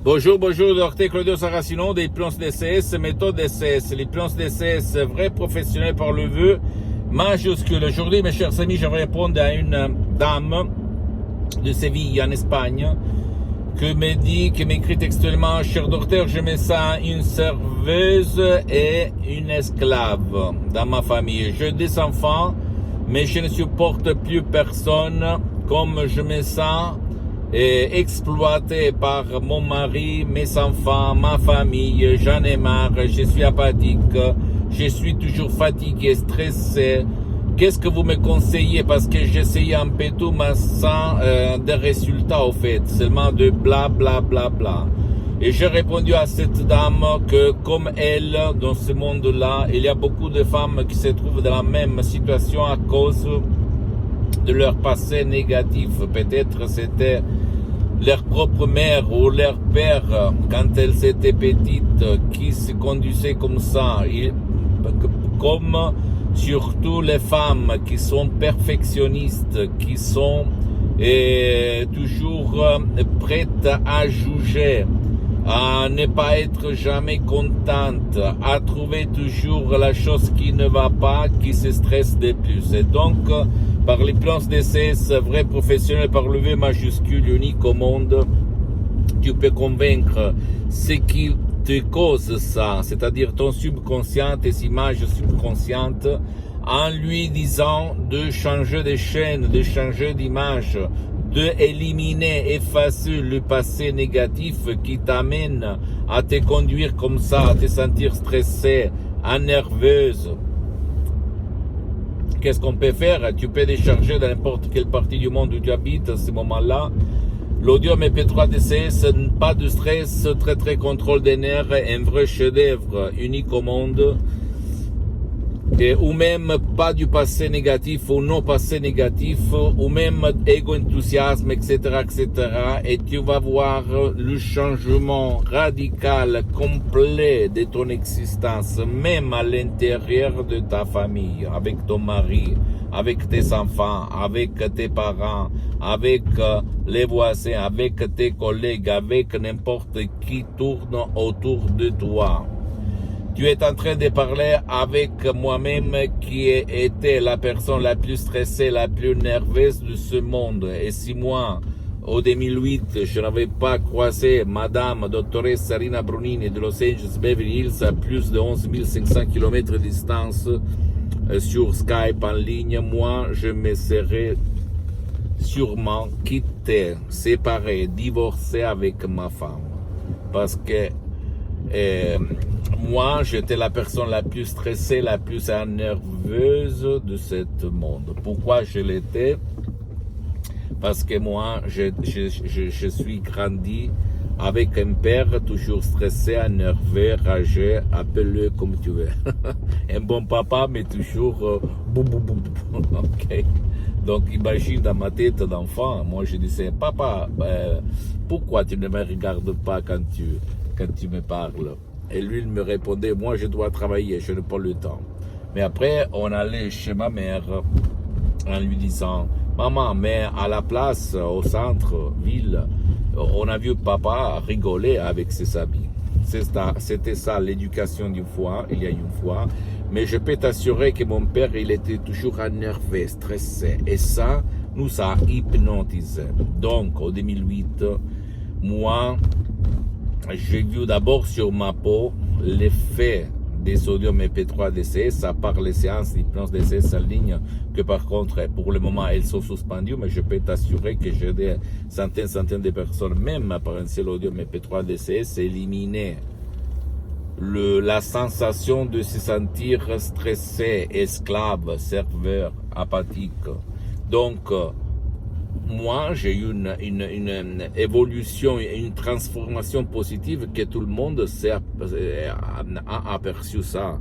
Bonjour, bonjour, docteur Claudio Saracino d'Hypnose DCS, méthode DCS. L'hypnose DCS, vrai professionnel par le vœu majuscule. Aujourd'hui, mes chers amis, je vais répondre à une dame de Séville, en Espagne, qui m'écrit textuellement: cher docteur, je me sens une serveuse et une esclave dans ma famille. J'ai des enfants, mais je ne supporte plus personne, comme je me sens exploité par mon mari, mes enfants, ma famille. J'en ai marre, je suis apathique, je suis toujours fatigué, stressé. Qu'est-ce que vous me conseillez? Parce que j'essayais un peu tout, mais sans de résultats au fait, seulement de bla bla bla bla. Et j'ai répondu à cette dame que, comme elle, dans ce monde-là, il y a beaucoup de femmes qui se trouvent dans la même situation à cause de leur passé négatif. Peut-être c'était leur propre mère ou leur père, quand elles étaient petites, qui se conduisaient comme ça. Comme surtout les femmes qui sont perfectionnistes, qui sont toujours prêtes à juger, à ne pas être jamais contente, à trouver toujours la chose qui ne va pas, qui se stresse de plus. Et donc, par l'hypnose DCS, vrai professionnel par le V majuscule, unique au monde, tu peux convaincre ce qui te cause ça, c'est-à-dire ton subconscient, tes images subconscientes, en lui disant de changer de chaîne, de changer d'image, de éliminer, effacer le passé négatif qui t'amène à te conduire comme ça, à te sentir stressé, nerveuse. Qu'est-ce qu'on peut faire? Tu peux décharger dans n'importe quelle partie du monde où tu habites à ce moment-là. L'audio MP3 DCS, pas de stress, très contrôle des nerfs, un vrai chef-d'œuvre unique au monde. Ou même pas du passé négatif ou non passé négatif, ou même égo-enthousiasme, etc., etc. Et tu vas voir le changement radical, complet de ton existence, même à l'intérieur de ta famille, avec ton mari, avec tes enfants, avec tes parents, avec les voisins, avec tes collègues, avec n'importe qui tourne autour de toi. Tu es en train de parler avec moi-même qui était la personne la plus stressée, la plus nerveuse de ce monde. Et si moi, au 2008, je n'avais pas croisé Madame Dottoressa Rina Brunini de Los Angeles Beverly Hills à plus de 11 500 km de distance sur Skype en ligne, moi, je me serais sûrement quitté, séparé, divorcé avec ma femme. Parce que moi, j'étais la personne la plus stressée, la plus nerveuse de ce monde. Pourquoi je l'étais? Parce que moi, je suis grandi avec un père toujours stressé, énervé, rageux, appelle-le comme tu veux. Un bon papa, mais toujours boum boum boum. Ok. Donc imagine dans ma tête d'enfant, moi je disais, papa, pourquoi tu ne me regardes pas quand tu me parles? Et lui, il me répondait, moi, je dois travailler, je n'ai pas le temps. Mais après, on allait chez ma mère en lui disant, maman, mais à la place, au centre-ville, on a vu papa rigoler avec ses amis. C'était ça, l'éducation d'une fois, il y a une fois. Mais je peux t'assurer que mon père, il était toujours énervé, stressé. Et ça, nous a hypnotisé. Donc, en 2008, moi, j'ai vu d'abord sur ma peau l'effet des sodium MP3 DCS, à part les séances d'hypnose DCS en ligne, que par contre, pour le moment, elles sont suspendues, mais je peux t'assurer que j'ai des centaines de personnes, même par un seul audio MP3 DCS, éliminer la sensation de se sentir stressé, esclave, serveur, apathique. Donc, moi, j'ai eu une évolution, une transformation positive que tout le monde a aperçu ça.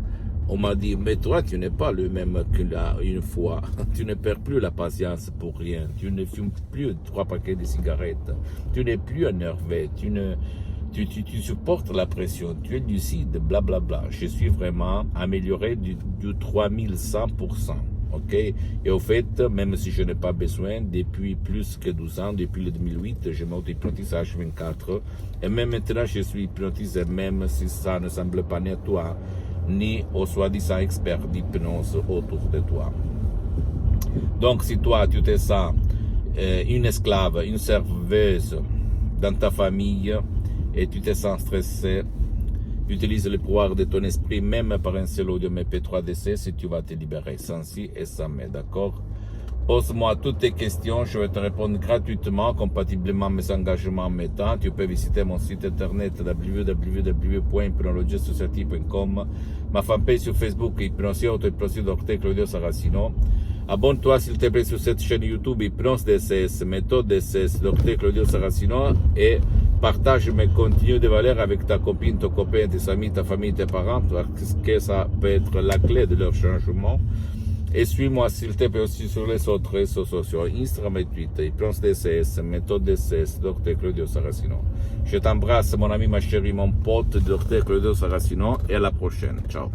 On m'a dit, mais toi, tu n'es pas le même qu'une fois. Tu ne perds plus la patience pour rien. Tu ne fumes plus 3 paquets de cigarettes. Tu n'es plus énervé. Tu supportes la pression. Tu es lucide, blablabla. Je suis vraiment amélioré du 3100%. ok? Et au fait, même si je n'ai pas besoin, depuis plus que 12 ans, depuis le 2008, je m'auto-hypnotise H24. Et même maintenant, je suis hypnotisé, même si ça ne semble pas ni à toi, ni aux soi-disant experts d'hypnose autour de toi. Donc, si toi, tu te sens une esclave, une serveuse dans ta famille et tu te sens stressé, utilise le pouvoir de ton esprit, même par un seul audio MP3 DC, si tu vas te libérer sans si et sans mais, d'accord? Pose-moi toutes tes questions, je vais te répondre gratuitement, compatiblement à mes engagements en mes temps. Tu peux visiter mon site internet www.hypnologiassociative.com, ma fanpage sur Facebook, Hypnosie Auto-Hypnosie Dr Claudio Saracino. Abonne-toi s'il te plaît sur cette chaîne YouTube Hypnose DCS, méthode DCS, Dr Claudio Saracino, et partage mes contenus de valeur avec ta copine, ton copain, tes amis, ta famille, tes parents, parce que ça peut être la clé de leur changement. Et suis-moi s'il te plaît aussi sur les autres réseaux sociaux, Instagram et Twitter, Hypnose DCS, méthode DCS, Dr Claudio Saracino. Je t'embrasse mon ami, ma chérie, mon pote, Dr Claudio Saracino, et à la prochaine. Ciao.